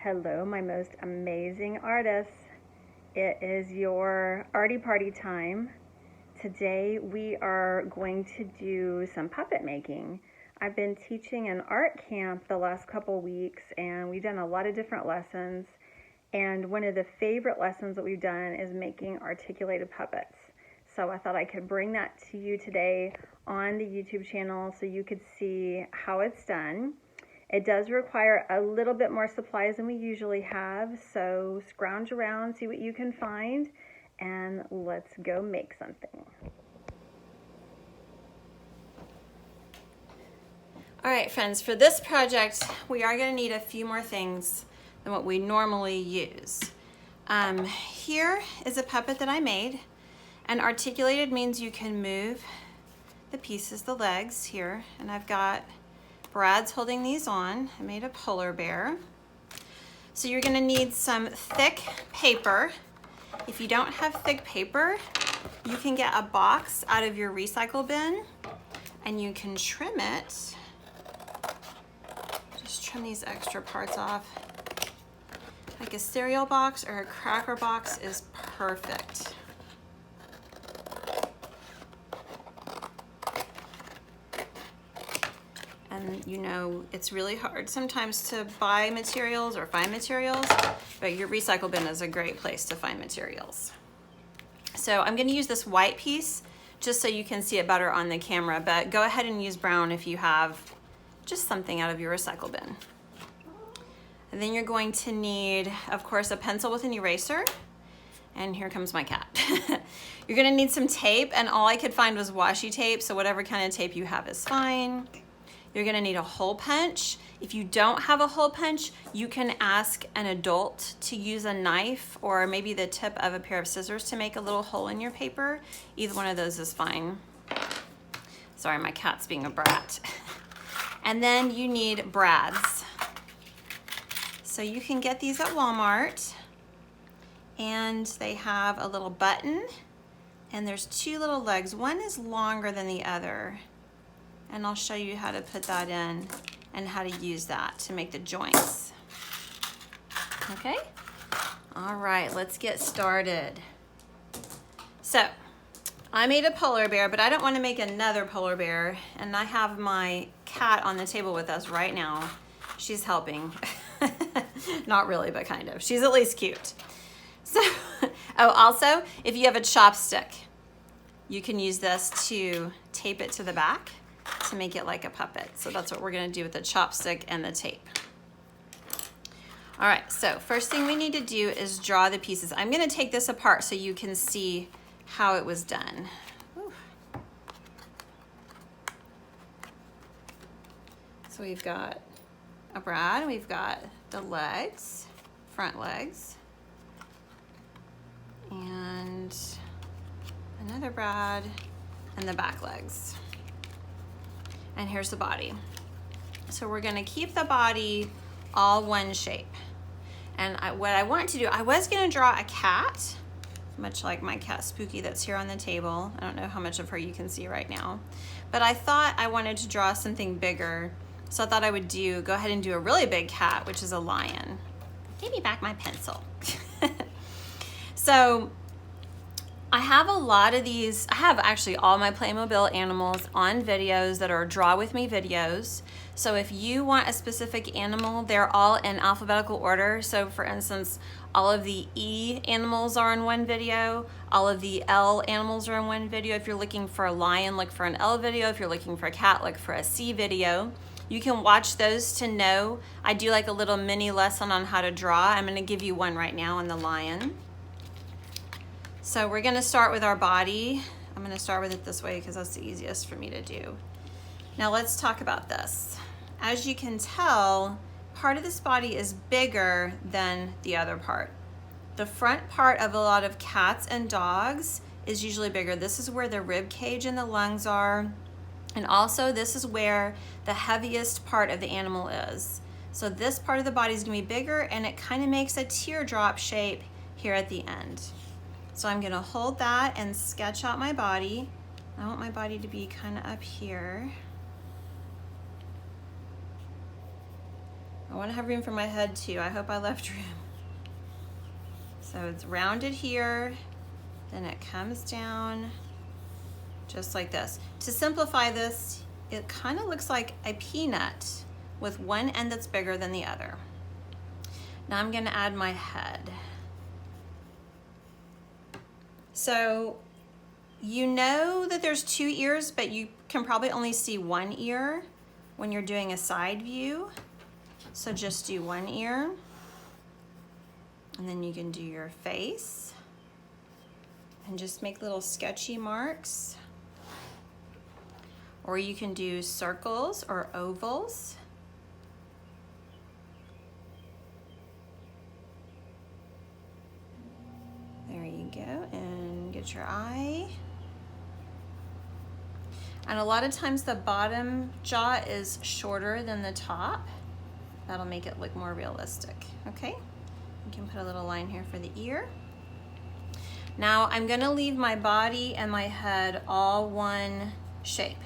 Hello, my most amazing artists. It is your Arty party time. Today we are going to do some puppet making. I've been teaching an art camp the last couple weeks and we've done a lot of different lessons. And one of the favorite lessons that we've done is making articulated puppets. So I thought I could bring that to you today on the YouTube channel so you could see how it's done. It does require a little bit more supplies than we usually have, so scrounge around, see what you can find, and let's go make something. All right, friends, for this project, we are going to need a few more things than what we normally use. Here is a puppet that I made, and articulated means you can move the pieces, the legs here, and I've got Brad's holding these on. I made a polar bear. So you're gonna need some thick paper. If you don't have thick paper, you can get a box out of your recycle bin and you can trim it. Just trim these extra parts off. Like a cereal box or a cracker box is perfect. And you know, it's really hard sometimes to buy materials or find materials, but your recycle bin is a great place to find materials. So I'm going to use this white piece just so you can see it better on the camera, but go ahead and use brown if you have just something out of your recycle bin. And then you're going to need, of course, a pencil with an eraser. And here comes my cat. You're going to need some tape, and all I could find was washi tape, so whatever kind of tape you have is fine. You're gonna need a hole punch. If you don't have a hole punch, you can ask an adult to use a knife or maybe the tip of a pair of scissors to make a little hole in your paper. Either one of those is fine. Sorry, my cat's being a brat. And then you need brads. So you can get these at Walmart, and they have a little button, and there's two little legs. One is longer than the other. And I'll show you how to put that in and how to use that to make the joints. Okay? All right, let's get started. So, I made a polar bear, but I don't want to make another polar bear. And I have my cat on the table with us right now. She's helping. Not really, but kind of. She's at least cute. So, oh, also, if you have a chopstick, you can use this to tape it to the back to make it like a puppet. So that's what we're gonna do with the chopstick and the tape. All right, so first thing we need to do is draw the pieces. I'm gonna take this apart so you can see how it was done. Whew. So we've got a Brad, we've got the legs, front legs, and another Brad, and the back legs. And here's the body. So we're gonna keep the body all one shape. And what I want to do, I was gonna draw a cat, much like my cat Spooky that's here on the table. I don't know how much of her you can see right now. But I thought I wanted to draw something bigger. So I thought I would go ahead and do a really big cat, which is a lion. Give me back my pencil. So, I have a lot of these. I have actually all my Playmobil animals on videos that are Draw With Me videos. So if you want a specific animal, they're all in alphabetical order. So for instance, all of the E animals are in one video. All of the L animals are in one video. If you're looking for a lion, look for an L video. If you're looking for a cat, look for a C video. You can watch those to know. I do like a little mini lesson on how to draw. I'm gonna give you one right now on the lion. So we're gonna start with our body. I'm gonna start with it this way because that's the easiest for me to do. Now let's talk about this. As you can tell, part of this body is bigger than the other part. The front part of a lot of cats and dogs is usually bigger. This is where the rib cage and the lungs are. And also this is where the heaviest part of the animal is. So this part of the body is gonna be bigger, and it kind of makes a teardrop shape here at the end. So I'm gonna hold that and sketch out my body. I want my body to be kind of up here. I want to have room for my head too. I hope I left room. So it's rounded here, then it comes down just like this. To simplify this, it kind of looks like a peanut with one end that's bigger than the other. Now I'm going to add my head. So you know that there's 2 ears, but you can probably only see 1 ear when you're doing a side view. So just do 1 ear. And then you can do your face and just make little sketchy marks. Or you can do circles or ovals. There you go, and get your eye. And a lot of times the bottom jaw is shorter than the top. That'll make it look more realistic, okay? You can put a little line here for the ear. Now I'm gonna leave my body and my head all one shape,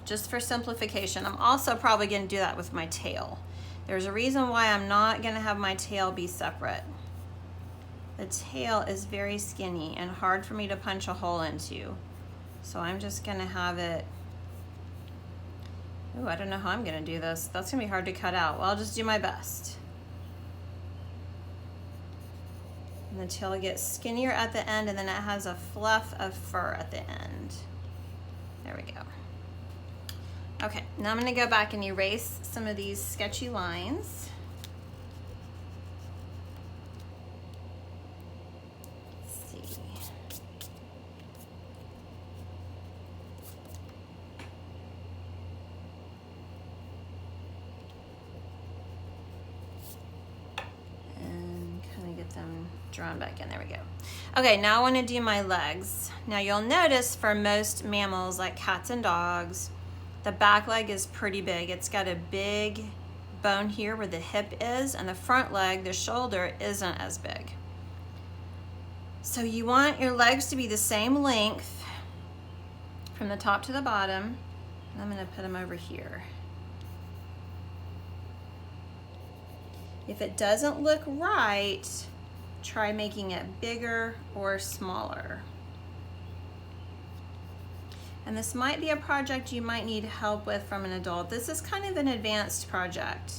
just for simplification. I'm also probably gonna do that with my tail. There's a reason why I'm not gonna have my tail be separate. The tail is very skinny and hard for me to punch a hole into. So I'm just gonna have it, ooh, I don't know how I'm gonna do this. That's gonna be hard to cut out. Well, I'll just do my best. And the tail gets skinnier at the end, and then it has a fluff of fur at the end. There we go. Okay, now I'm gonna go back and erase some of these sketchy lines. Let's see. And kind of get them drawn back in, there we go. Okay, now I wanna do my legs. Now you'll notice for most mammals like cats and dogs, the back leg is pretty big. It's got a big bone here where the hip is, and the front leg, the shoulder, isn't as big. So you want your legs to be the same length from the top to the bottom. And I'm gonna put them over here. If it doesn't look right, try making it bigger or smaller. And this might be a project you might need help with from an adult. This is kind of an advanced project.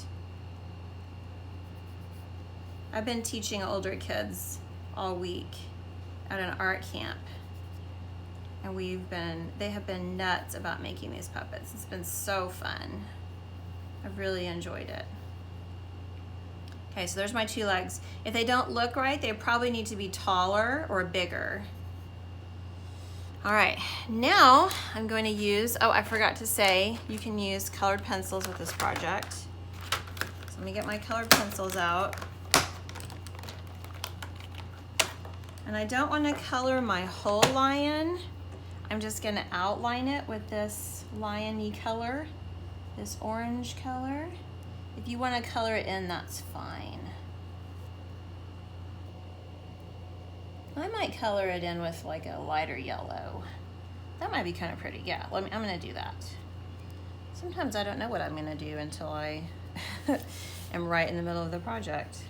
I've been teaching older kids all week at an art camp. And they have been nuts about making these puppets. It's been so fun. I've really enjoyed it. Okay, so there's my 2 legs. If they don't look right, they probably need to be taller or bigger. All right, now I'm going to use, oh, I forgot to say, you can use colored pencils with this project. So let me get my colored pencils out. And I don't want to color my whole lion. I'm just going to outline it with this lion-y color, this orange color. If you want to color it in, that's fine. I might color it in with like a lighter yellow. That might be kind of pretty. Yeah, I'm gonna do that. Sometimes I don't know what I'm gonna do until I am right in the middle of the project.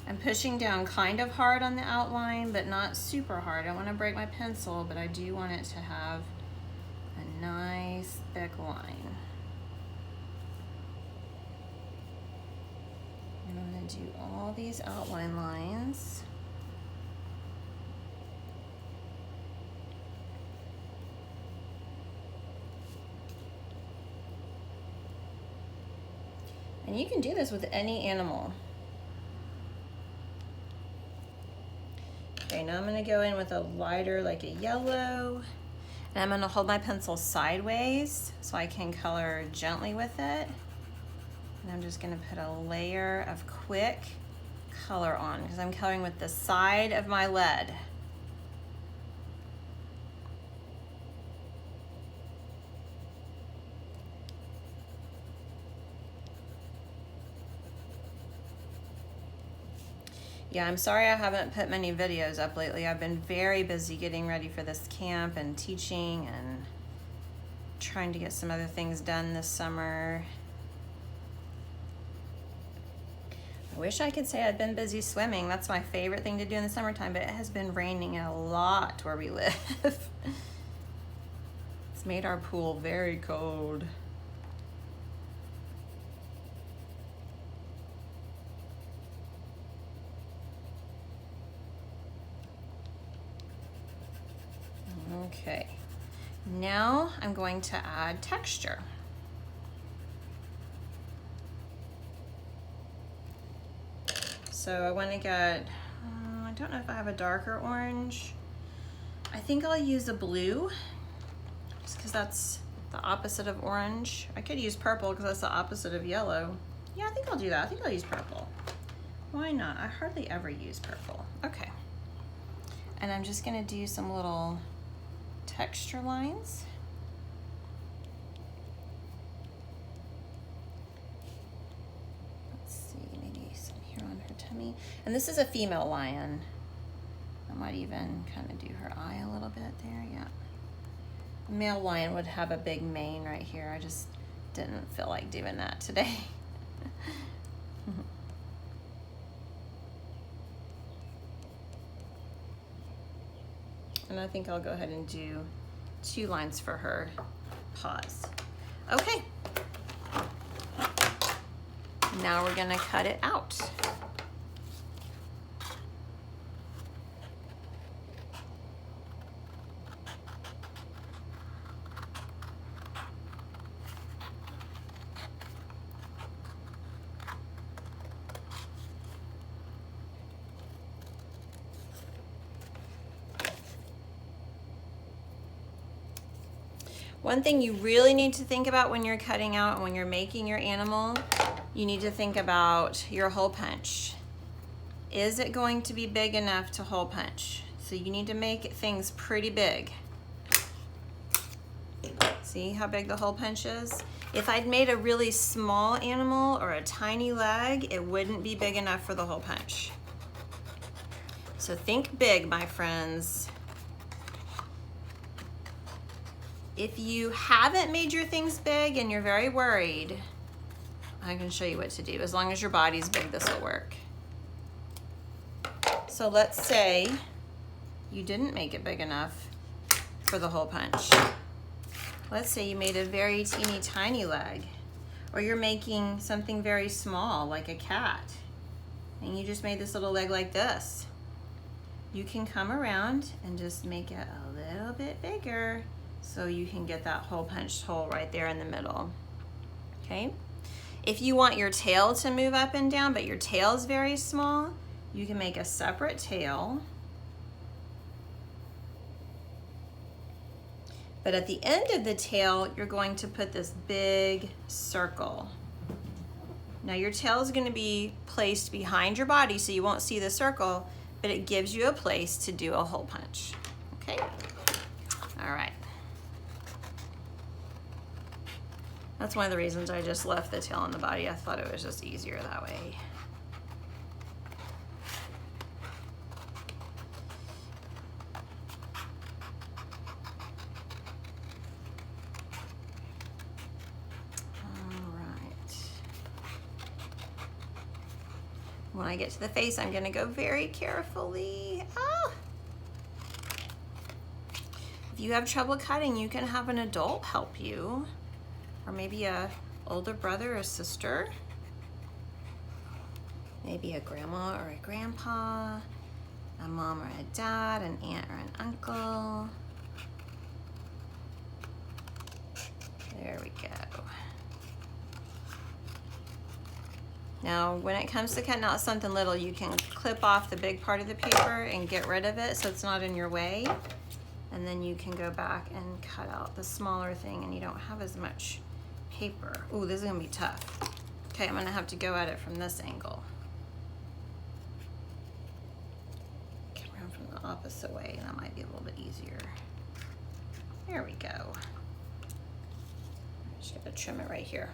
I'm pushing down kind of hard on the outline, but not super hard. I don't want to break my pencil, but I do want it to have a nice thick line. And I'm gonna do all these outline lines. And you can do this with any animal. Okay, now I'm gonna go in with a lighter, like a yellow, and I'm gonna hold my pencil sideways so I can color gently with it. And I'm just gonna put a layer of quick color on because I'm coloring with the side of my lead. Yeah, I'm sorry I haven't put many videos up lately. I've been very busy getting ready for this camp and teaching and trying to get some other things done this summer. I wish I could say I'd been busy swimming. That's my favorite thing to do in the summertime, but it has been raining a lot where we live. It's made our pool very cold. Okay, now I'm going to add texture. So I want to get, I don't know if I have a darker orange. I think I'll use a blue, just because that's the opposite of orange. I could use purple because that's the opposite of yellow. Yeah, I think I'll do that. I think I'll use purple. Why not? I hardly ever use purple. Okay. And I'm just gonna do some little texture lines. Let's see, maybe some here on her tummy. And this is a female lion. I might even kind of do her eye a little bit there, yeah. A male lion would have a big mane right here. I just didn't feel like doing that today. And I think I'll go ahead and do 2 lines for her paws. Okay. Now we're gonna cut it out. One thing you really need to think about when you're cutting out and when you're making your animal, you need to think about your hole punch. Is it going to be big enough to hole punch? So you need to make things pretty big. See how big the hole punch is? If I'd made a really small animal or a tiny leg, it wouldn't be big enough for the hole punch. So think big, my friends. If you haven't made your things big and you're very worried, I can show you what to do. As long as your body's big, this will work. So let's say you didn't make it big enough for the hole punch. Let's say you made a very teeny tiny leg, or you're making something very small like a cat, and you just made this little leg like this. You can come around and just make it a little bit bigger so you can get that hole punched hole right there in the middle, okay? If you want your tail to move up and down, but your tail is very small, you can make a separate tail. But at the end of the tail, you're going to put this big circle. Now your tail is going to be placed behind your body so you won't see the circle, but it gives you a place to do a hole punch, okay? All right. That's one of the reasons I just left the tail on the body. I thought it was just easier that way. All right. When I get to the face, I'm gonna go very carefully. Ah! If you have trouble cutting, you can have an adult help you. Or maybe a older brother or sister. Maybe a grandma or a grandpa, a mom or a dad, an aunt or an uncle. There we go. Now, when it comes to cutting out something little, you can clip off the big part of the paper and get rid of it so it's not in your way. And then you can go back and cut out the smaller thing and you don't have as much paper. Ooh, this is gonna be tough. Okay, I'm gonna have to go at it from this angle. Come around from the opposite way, and that might be a little bit easier. There we go. I'm just gonna trim it right here.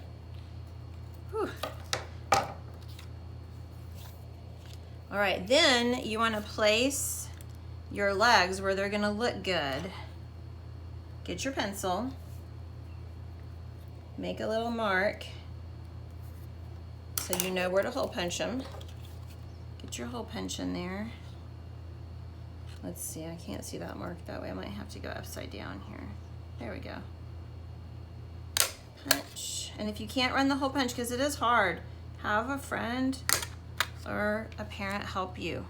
Whew. All right, then you wanna place your legs where they're gonna look good. Get your pencil. Make a little mark so you know where to hole punch them. Put your hole punch in there. Let's see, I can't see that mark that way. I might have to go upside down here. There we go. Punch. And if you can't run the hole punch, because it is hard, have a friend or a parent help you.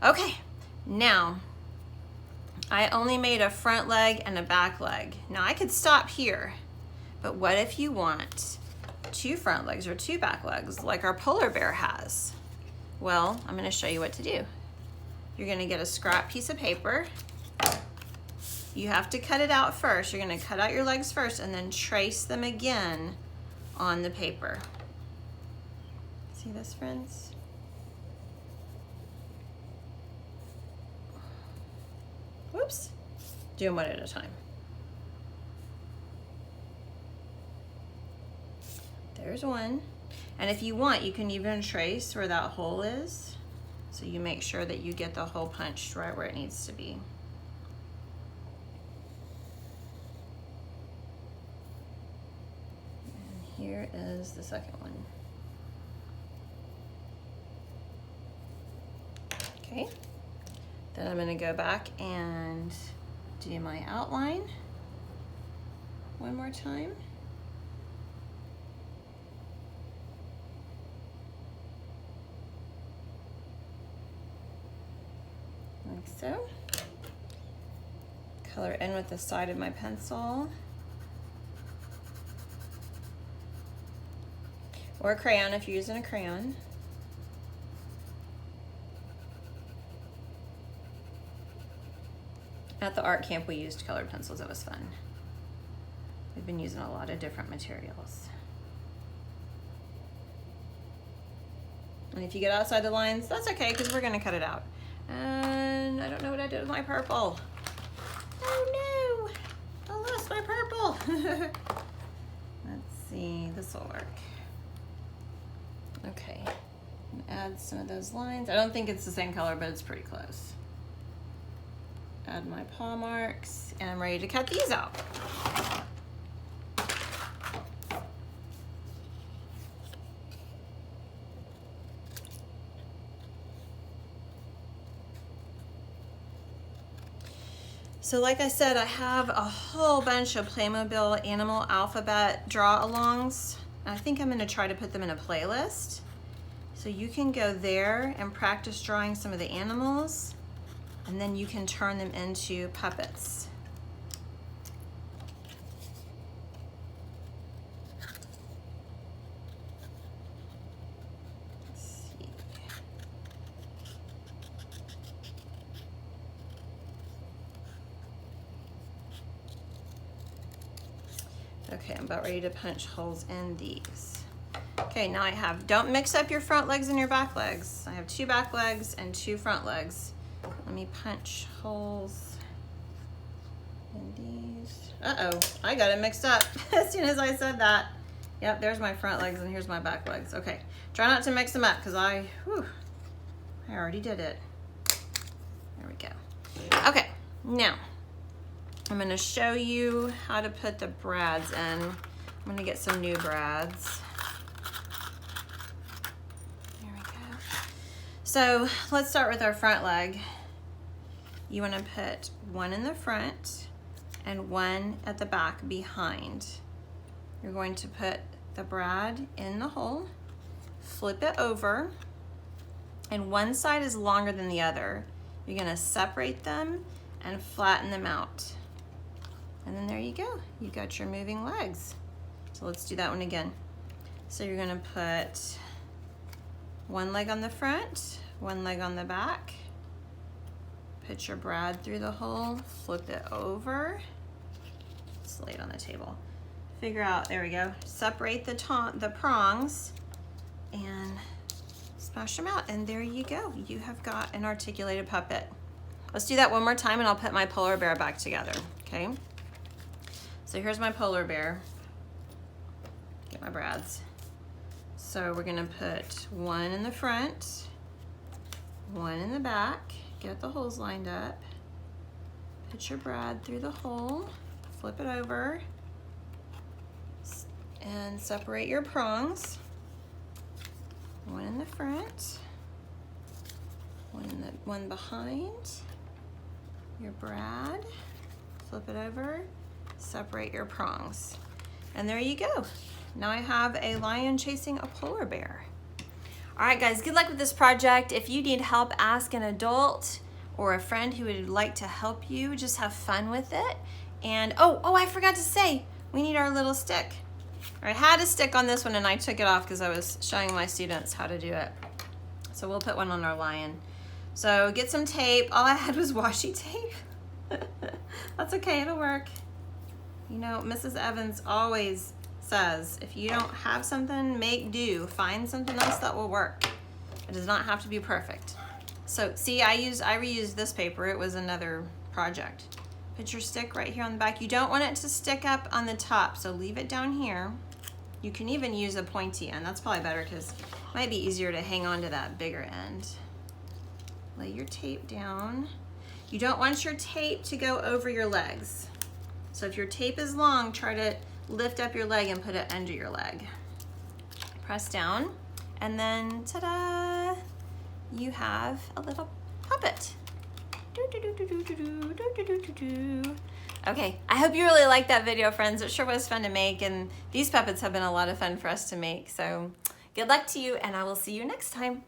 Okay, now I only made a front leg and a back leg. Now I could stop here, but what if you want 2 front legs or 2 back legs like our polar bear has? Well, I'm gonna show you what to do. You're gonna get a scrap piece of paper. You have to cut it out first. You're gonna cut out your legs first and then trace them again on the paper. See this, friends? Whoops. Do them one at a time. There's one. And if you want, you can even trace where that hole is. So you make sure that you get the hole punched right where it needs to be. And here is the second one. Okay. Then I'm going to go back and do my outline one more time. Like so. Color in with the side of my pencil. Or a crayon if you're using a crayon. At the art camp we used colored pencils. It was fun. We've been using a lot of different materials. And if you get outside the lines, that's okay because we're gonna cut it out. And I don't know what I did with my purple. Oh no, I lost my purple. Let's see, this will work. Okay, add some of those lines. I don't think it's the same color, but it's pretty close. Add my paw marks, and I'm ready to cut these out. So like I said, I have a whole bunch of Playmobil animal alphabet draw-alongs. I think I'm gonna try to put them in a playlist. So you can go there and practice drawing some of the animals, and then you can turn them into puppets. Let's see. Okay, I'm about ready to punch holes in these. Okay, now I have, don't mix up your front legs and your back legs. I have 2 back legs and 2 front legs. Let me punch holes in these. Uh-oh, I got it mixed up as soon as I said that. Yep, there's my front legs and here's my back legs. Okay, try not to mix them up because I already did it. There we go. Okay, now I'm gonna show you how to put the brads in. I'm gonna get some new brads. There we go. So let's start with our front leg. You wanna put one in the front and one at the back behind. You're going to put the brad in the hole, flip it over, and one side is longer than the other. You're gonna separate them and flatten them out. And then there you go. You got your moving legs. So let's do that one again. So you're gonna put one leg on the front, one leg on the back, put your brad through the hole, flip it over, just lay it on the table. Figure out, there we go, separate the prongs and smash them out, and there you go. You have got an articulated puppet. Let's do that one more time and I'll put my polar bear back together, okay? So here's my polar bear. Get my brads. So we're gonna put one in the front, one in the back, get the holes lined up, put your brad through the hole, flip it over, and separate your prongs. One in the front, one behind your brad. Flip it over, separate your prongs. And there you go. Now I have a lion chasing a polar bear. All right, guys, good luck with this project. If you need help, ask an adult or a friend who would like to help you. Just have fun with it. And oh, I forgot to say, we need our little stick. I had a stick on this one and I took it off because I was showing my students how to do it. So we'll put one on our lion. So get some tape. All I had was washi tape. That's okay, it'll work. You know, Mrs. Evans always says, if you don't have something, make do. Find something else that will work. It does not have to be perfect. So see, I reused this paper. It was another project. Put your stick right here on the back. You don't want it to stick up on the top, so leave it down here. You can even use a pointy end. That's probably better because it might be easier to hang on to that bigger end. Lay your tape down. You don't want your tape to go over your legs. So if your tape is long, try to lift up your leg and put it under your leg. Press down, and then ta-da! You have a little puppet. Okay, I hope you really liked that video, friends. It sure was fun to make, and these puppets have been a lot of fun for us to make. So good luck to you, and I will see you next time.